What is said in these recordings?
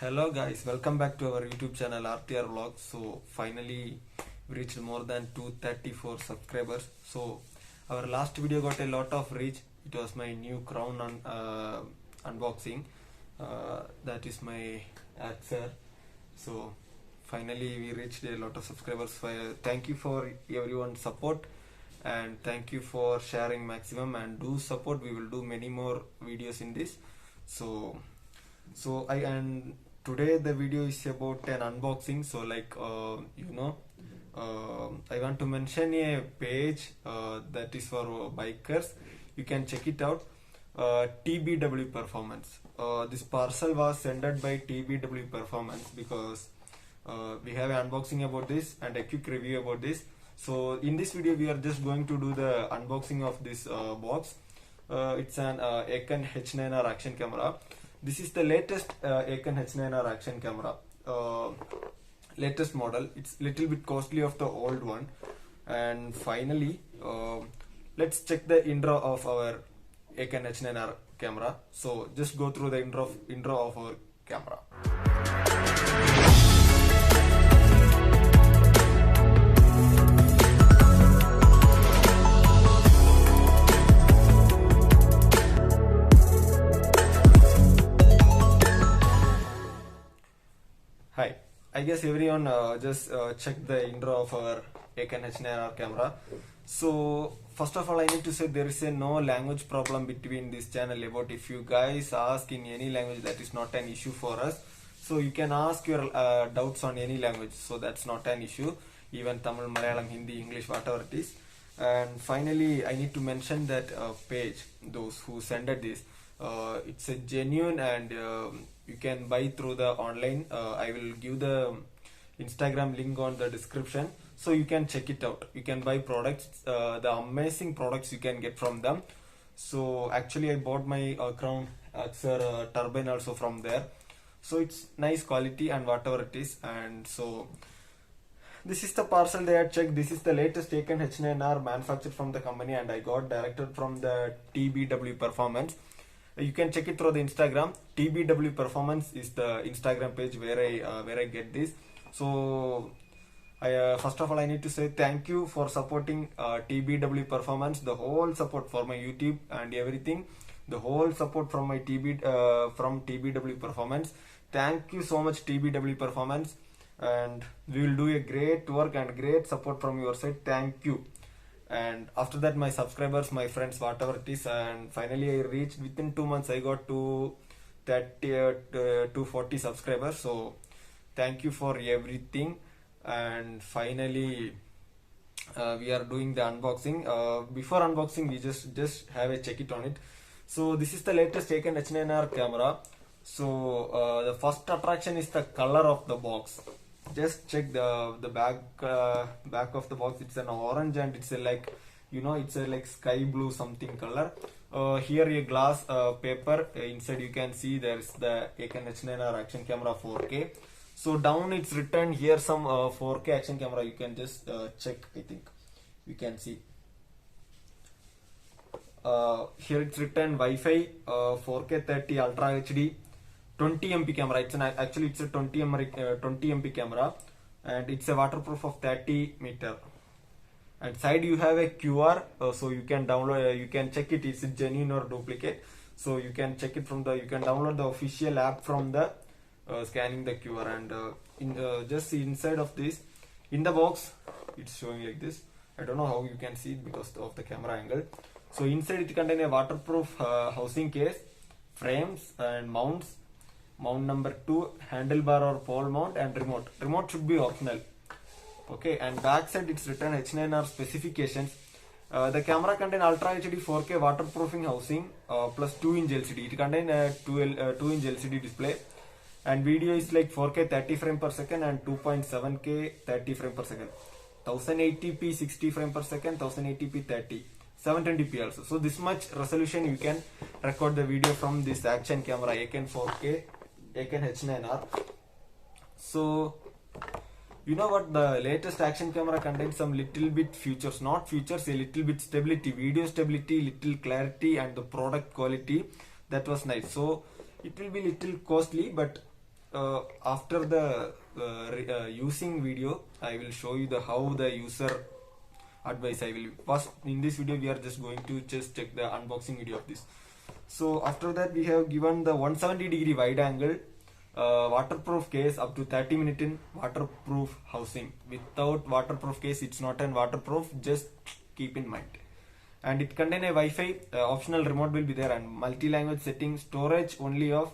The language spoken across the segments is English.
Hello guys, welcome back to our YouTube channel RTR Vlogs. So finally we reached more than 234 subscribers. So our last video got a lot of reach. It was my new crown unboxing. That is my Axer. So finally we reached a lot of subscribers. Thank you for everyone's support and thank you for sharing maximum, and do support. We will do many more videos in this. And today the video is about an unboxing. So I want to mention a page that is for bikers. You can check it out. TBW Performance. This parcel was sent by TBW Performance because we have an unboxing about this and a quick review about this. So in this video we are just going to do the unboxing of this box. It's an Aken H9R action camera. This is the latest Aken H9R action camera, latest model. It's little bit costly of the old one. And finally, let's check the intro of our Aken H9R camera. So just go through the intro of our camera. Hi, I guess everyone just checked the intro of our Aken H9R camera. So first of all, I need to say there is no language problem between this channel. About if you guys ask in any language, that is not an issue for us. So you can ask your doubts on any language. So that's not an issue. Even Tamil, Malayalam, Hindi, English, whatever it is. And finally, I need to mention that page, those who sent this. It's a genuine, and you can buy through the online. I will give the Instagram link on the description, so you can check it out. You can buy products, the amazing products you can get from them. So actually I bought my Crown Axer turbine also from there. So it's nice quality and whatever it is. And so this is the parcel they had checked. This is the latest Aken H9R manufactured from the company, and I got directed from the TBW Performance. You can check it through the Instagram. TBW Performance is the Instagram page where I get this. So first of all, I need to say thank you for supporting TBW Performance. The whole support for my YouTube and everything, the whole support from my from TBW Performance. Thank you so much, TBW Performance, and we will do a great work and great support from your side. Thank you. And after that, my subscribers, my friends, whatever it is, and finally I reached within 2 months. I got to 240 subscribers. So thank you for everything. And finally, we are doing the unboxing. Before unboxing, we just have a check it on it. So this is the latest Aken H9R camera. So the first attraction is the color of the box. Just check the back of the box. It's an orange, and it's a it's a like sky blue something color. Here a glass paper. Inside you can see there's the Aken H9R action camera 4K. So down it's written here some 4K action camera. You can just check. I think you can see. Here it's written Wi-Fi 4K 30 Ultra HD 20 MP camera. Actually it's a 20 MP camera, and it's a waterproof of 30 meter. And side you have a QR, so you can download. You can check it. Is it genuine or duplicate? So you can check it from the. You can download the official app from the scanning the QR. And just inside of this, in the box, it's showing like this. I don't know how you can see it because of the camera angle. So inside it contains a waterproof housing case, frames and mounts. Mount number 2, handlebar or pole mount, and remote. Remote should be optional. Okay, and back side it's written H9R specifications. The camera contains Ultra HD 4K waterproofing housing plus 2-inch LCD. It contains a 2-inch LCD display, and video is like 4K 30 frame per second and 2.7K 30 frame per second. 1080p 60 frame per second, 1080p 30. 720p also. So this much resolution you can record the video from this action camera Aken 4K Aken H9R. So you know what, the latest action camera contains some little bit features, not features, a little bit stability, video stability, little clarity, and the product quality. That was nice. So it will be little costly, but after the using video, I will show you the how the user advice. I will first in this video we are just going to just check the unboxing video of this. So after that we have given the 170-degree wide angle waterproof case up to 30 minutes in waterproof housing. Without waterproof case it's not an waterproof, just keep in mind. And it contain a Wi-Fi, optional remote will be there, and multi-language setting, storage only of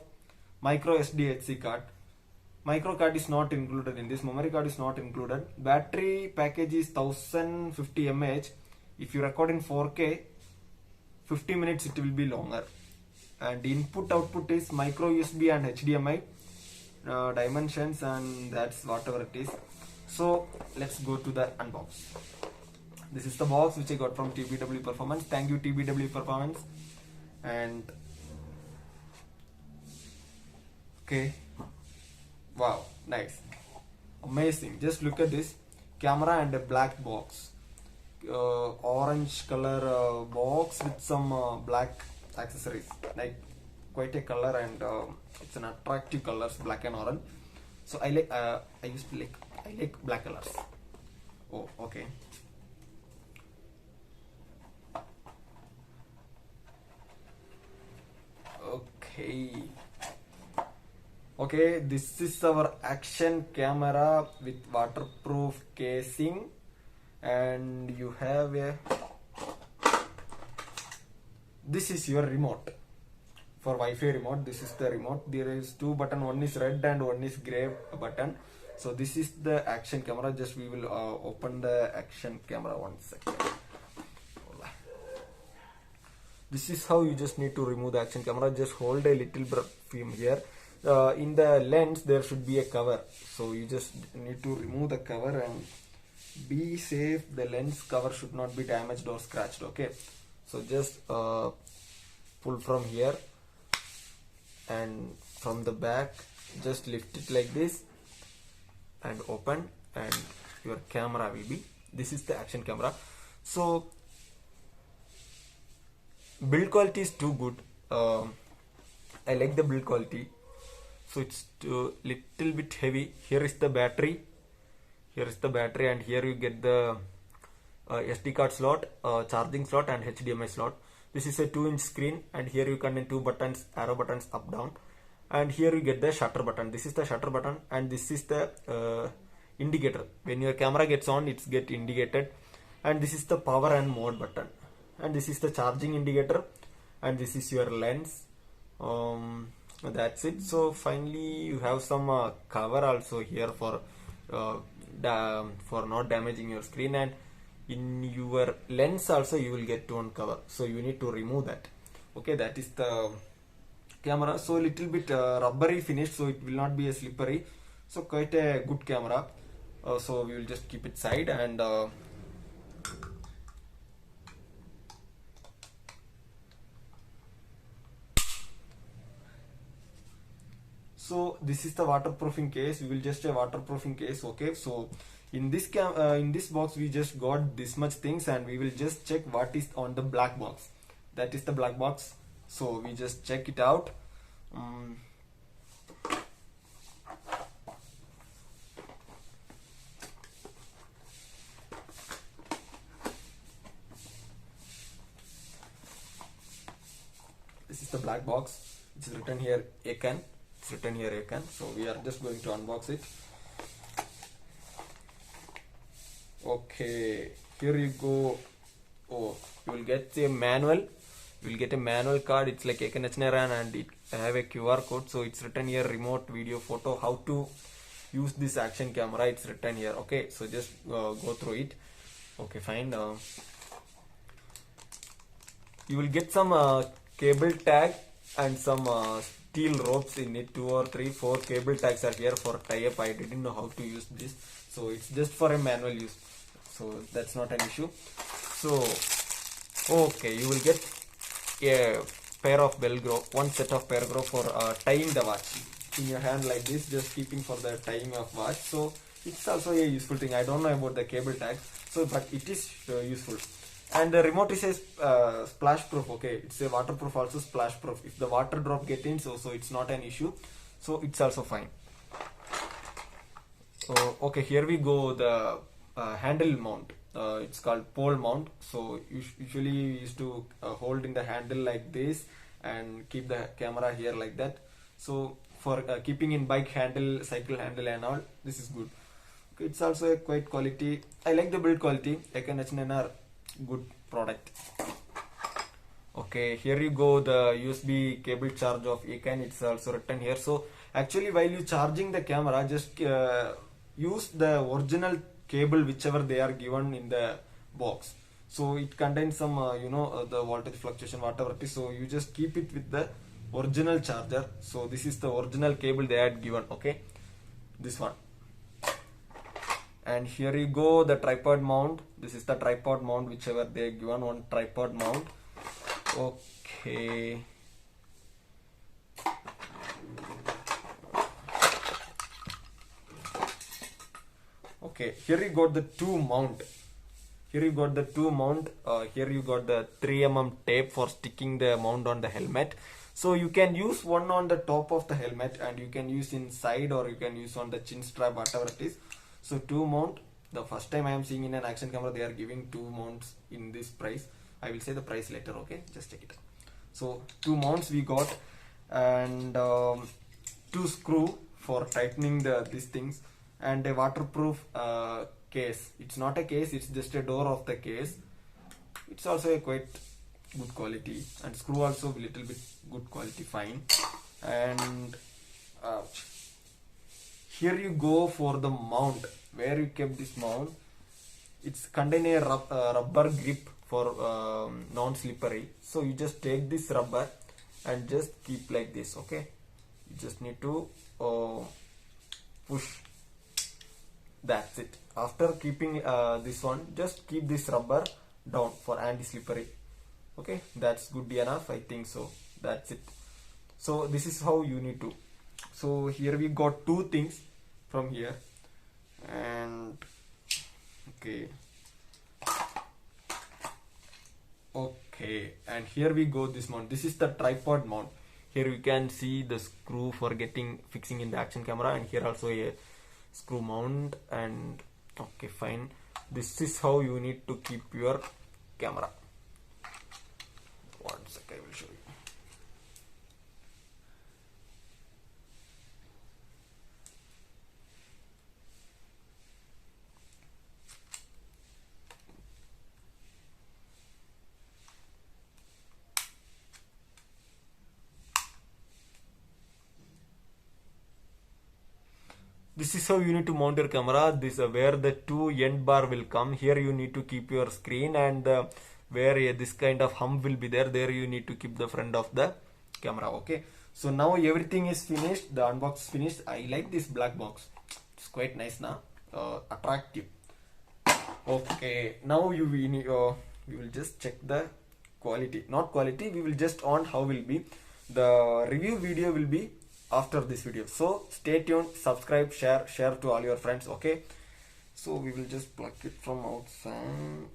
micro SDHC card. Micro card is not included in this, memory card is not included. Battery package is 1050 mAh. If you record in 4K, 50 minutes it will be longer. And input output is micro USB and HDMI dimensions, and that's whatever it is. So let's go to the unbox. This is the box which I got from TBW Performance. Thank you TBW Performance. And okay, wow, nice, amazing. Just look at this camera and a black box, orange color box with some black accessories, like quite a color, and it's an attractive colors, black and orange. So I like I like black colors. Oh, okay. Okay, this is our action camera with waterproof casing, and you have a, this is your remote for Wi-Fi remote. This is the remote. There is two buttons, one is red and one is gray button. So this is the action camera. Just we will open the action camera, 1 second. This is how you just need to remove the action camera. Just hold a little film here. In the lens there should be a cover, so you just need to remove the cover and be safe. The lens cover should not be damaged or scratched. Okay, so just pull from here, and from the back just lift it like this and open, and your camera will be, this is the action camera. So build quality is too good. I like the build quality. So it's little bit heavy. Here is the battery. Here is the battery, and here you get the SD card slot, charging slot, and HDMI slot. This is a 2-inch screen, and here you contain 2 buttons, arrow buttons up down, and here you get the shutter button. This is the shutter button, and this is the indicator. When your camera gets on, it's get indicated, and this is the power and mode button, and this is the charging indicator, and this is your lens. That's it. So finally you have some cover also here for not damaging your screen, and in your lens also you will get one cover, so you need to remove that. Okay, that is the camera. So little bit rubbery finish, so it will not be a slippery, so quite a good camera. So we will just keep it side, and so this is the waterproofing case. We will just a waterproofing case. Okay, so in this box we just got this much things, and we will just check what is on the black box. That is the black box. So we just check it out. This is the black box. It's written here Aken. It's written here Aken. So we are just going to unbox it. Okay, here you go. Oh, you will get a manual. You will get a manual card. It's like Aken Echnairan, and it have a QR code. So it's written here remote video photo, how to use this action camera. It's written here. Okay, so just go through it. Okay, fine. You will get some cable tag and some steel ropes in it. 2 or 3, 4 cable tags are here for tie-up. I didn't know how to use this, so it's just for a manual use, so that's not an issue. So okay, you will get a pair of velcro, one set of velcro for tying the watch in your hand like this, just keeping for the tying of watch. So it's also a useful thing. I don't know about the cable tag, so but it is useful. And the remote is a splash proof. Okay, it's a waterproof, also splash proof. If the water drop get in, so it's not an issue, so it's also fine. Okay, here we go. The handle mount. It's called pole mount. So usually we used to hold in the handle like this and keep the camera here like that. So for keeping in bike handle, cycle handle and all, this is good. Okay, it's also a quite quality. I like the build quality. Eken HNR, good product. Okay, here you go, the USB cable charge of Eken. It's also written here. So actually while you charging the camera, just use the original cable whichever they are given in the box. So it contains some the voltage fluctuation whatever it is, so you just keep it with the original charger. So this is the original cable they had given. Okay, this one. And here you go, the tripod mount. This is the tripod mount whichever they given, one tripod mount. Okay, okay, here you got the two mount. Here you got the two mount. Here you got the 3mm tape for sticking the mount on the helmet. So you can use one on the top of the helmet and you can use inside, or you can use on the chin strap, whatever it is. So two mount. The first time I am seeing in an action camera they are giving two mounts in this price. I will say the price later. Okay, just check it out. So two mounts we got, and two screw for tightening these things, and a waterproof case. It's not a case, it's just a door of the case. It's also a quite good quality, and screw also a little bit good quality, fine. And here you go for the mount. Where you kept this mount, it's contain a rubber grip for non-slippery. So you just take this rubber and just keep like this. Okay, you just need to push. That's it. After keeping this one, just keep this rubber down for anti-slippery. Okay, that's good enough, I think so. That's it. So this is how you need to. So here we got two things from here, and okay, and here we go, this mount. This is the tripod mount. Here you can see the screw for fixing in the action camera, and here also a screw mount. And okay, fine. This is how you need to keep your camera. One sec, I will show you. This is how you need to mount your camera. This where the two end bar will come. Here you need to keep your screen, and where this kind of hump will be there, there you need to keep the front of the camera. Okay, so now everything is finished. The unbox is finished. I like this black box. It's quite nice now, attractive. Okay, now we will just check the quality. Not quality, we will just on how will be. The review video will be after this video, so stay tuned, subscribe, share to all your friends. Okay, so we will just plug it from outside.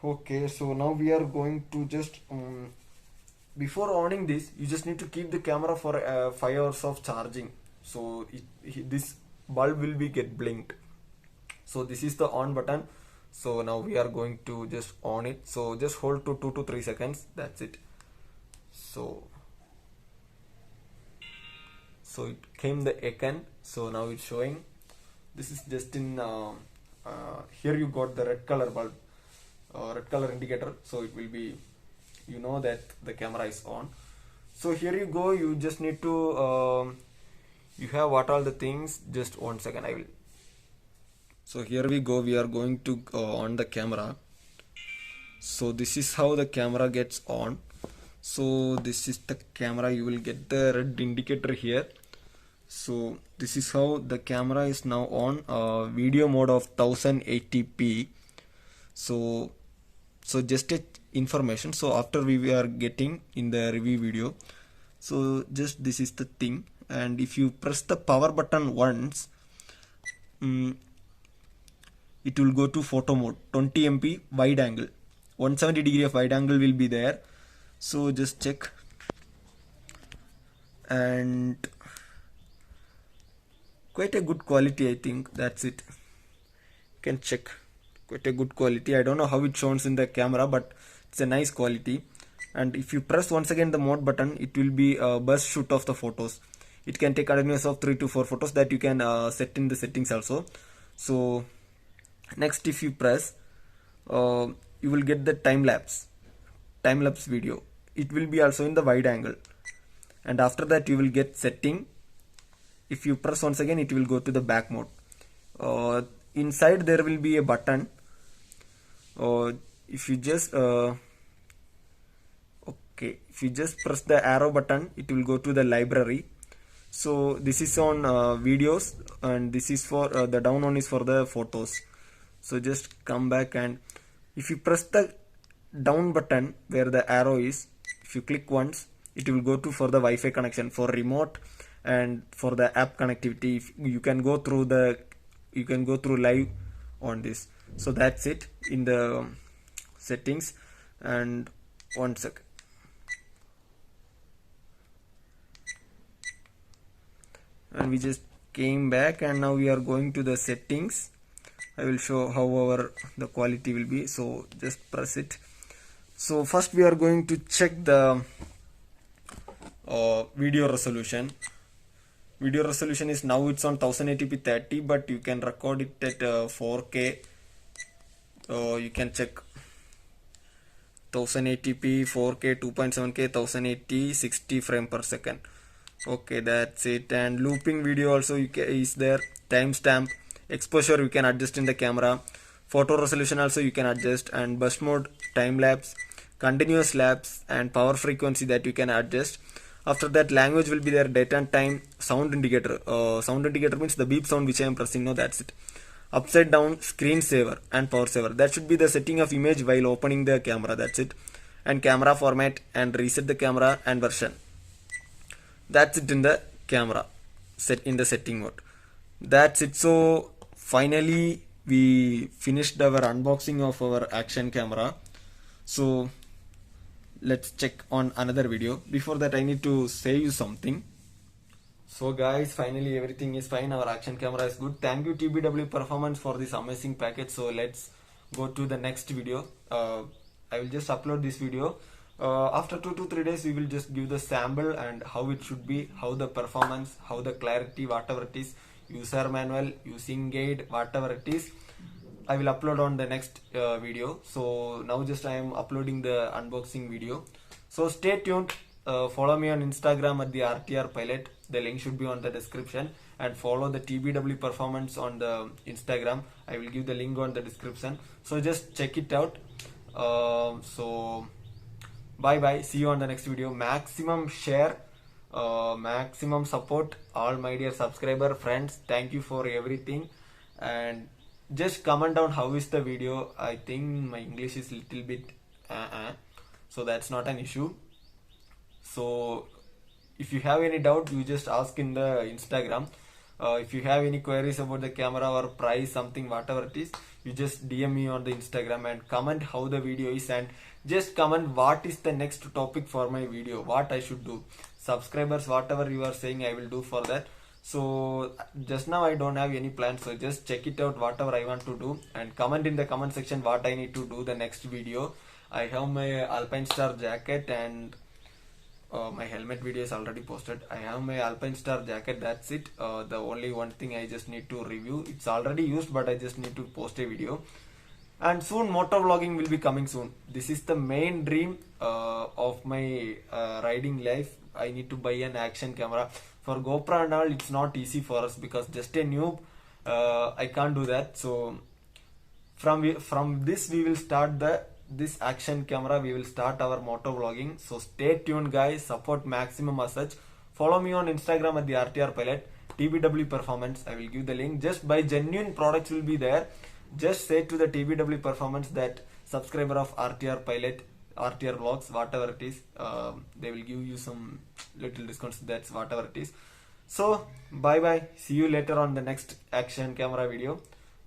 Okay, so now we are going to just before owning this, you just need to keep the camera for 5 hours of charging. So this bulb will be get blinked. So this is the on button. So now we are going to just on it. So just hold to 2 to 3 seconds. That's it. So it came the icon. So now it's showing. This is just in here you got the red color bulb, red color indicator. So it will be, you know that the camera is on. So here you go. You just need to you have what all the things. Just 1 second, I will. So here we go, we are going to on the camera. So this is how the camera gets on. So this is the camera, you will get the red indicator here. So this is how the camera is now on, video mode of 1080p. So just a information. So after we are getting in the review video. So just this is the thing, and if you press the power button once, it will go to photo mode, 20 MP wide angle, 170 degree of wide angle will be there. So just check. and quite a good quality, I think. That's it. You can check, quite a good quality. I don't know how it shows in the camera, but it's a nice quality. And if you press once again the mode button, it will be a burst shoot of the photos. It can take continuous of 3 to 4 photos that you can set in the settings also. So next, if you press, you will get the time lapse video. It will be also in the wide angle, and after that you will get setting. If you press once again, it will go to the back mode. Inside there will be a button. If you just if you just press the arrow button, it will go to the library. So this is on videos, and this is for the down one is for the photos. So just come back, and if you press the down button where the arrow is, if you click once, it will go to for the Wi-Fi connection, for remote, and for the app connectivity. If you can go through live on this. So that's it in the settings. And one second. And we just came back, and now we are going to the settings. I will show how the quality will be. So just press it. So first we are going to check the video resolution. Video resolution is now it's on 1080p 30, but you can record it at 4K. You can check 1080p 4K 2.7K 1080 60 frame per second. Okay, that's it. And looping video also is there. Timestamp, exposure you can adjust in the camera, photo resolution also you can adjust, and burst mode, time lapse, continuous lapse, and power frequency that you can adjust. After that, language will be there, date and time, sound indicator. Sound indicator means the beep sound which I am pressing now. That's it. Upside down, screen saver, and power saver. That should be the setting of image while opening the camera. That's it. And camera format, and reset the camera and version. That's it in the camera set in the setting mode. That's it. So finally we finished our unboxing of our action camera. So let's check on another video. Before that, I need to say you something. So guys, finally everything is fine. Our action camera is good. Thank you TBW Performance for this amazing package. So let's go to the next video. I will just upload this video. After 2 to 3 days we will just give the sample and how it should be, how the performance, how the clarity, whatever it is, user manual, using guide, whatever it is, I will upload on the next video. So now just I am uploading the unboxing video. So stay tuned. Follow me on Instagram at the RTR Pilot. The link should be on the description, and follow the TBW Performance on the Instagram. I will give the link on the description. So just check it out. So bye bye, see you on the next video. Maximum share, maximum support all my dear subscriber friends. Thank you for everything, and just comment down how is the video. I think my English is little bit so that's not an issue. So if you have any doubt, you just ask in the Instagram. If you have any queries about the camera or price, something, whatever it is, you just DM me on the Instagram and comment how the video is, and just comment what is the next topic for my video, what I should do. Subscribers, whatever you are saying, I will do for that. So just now I don't have any plan, so just check it out whatever I want to do, and comment in the comment section what I need to do the next video. I have my Alpinestar jacket, and my helmet video is already posted. I have my Alpinestar jacket. That's it. The only one thing I just need to review. It's already used, but I just need to post a video. And soon motor vlogging will be coming soon. This is the main dream of my riding life. I need to buy an action camera. For GoPro and all, it's not easy for us because just a noob, I can't do that. So from this we will start this action camera. We will start our motor vlogging. So stay tuned guys, support maximum as such. Follow me on Instagram at the RTR Pilot, TBW Performance. I will give the link. Just buy genuine products will be there. Just say to the TBW Performance that subscriber of RTR Pilot, RTR Vlogs, whatever it is, they will give you some little discounts. That's whatever it is. So bye bye, see you later on the next action camera video.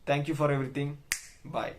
Thank you for everything. Bye.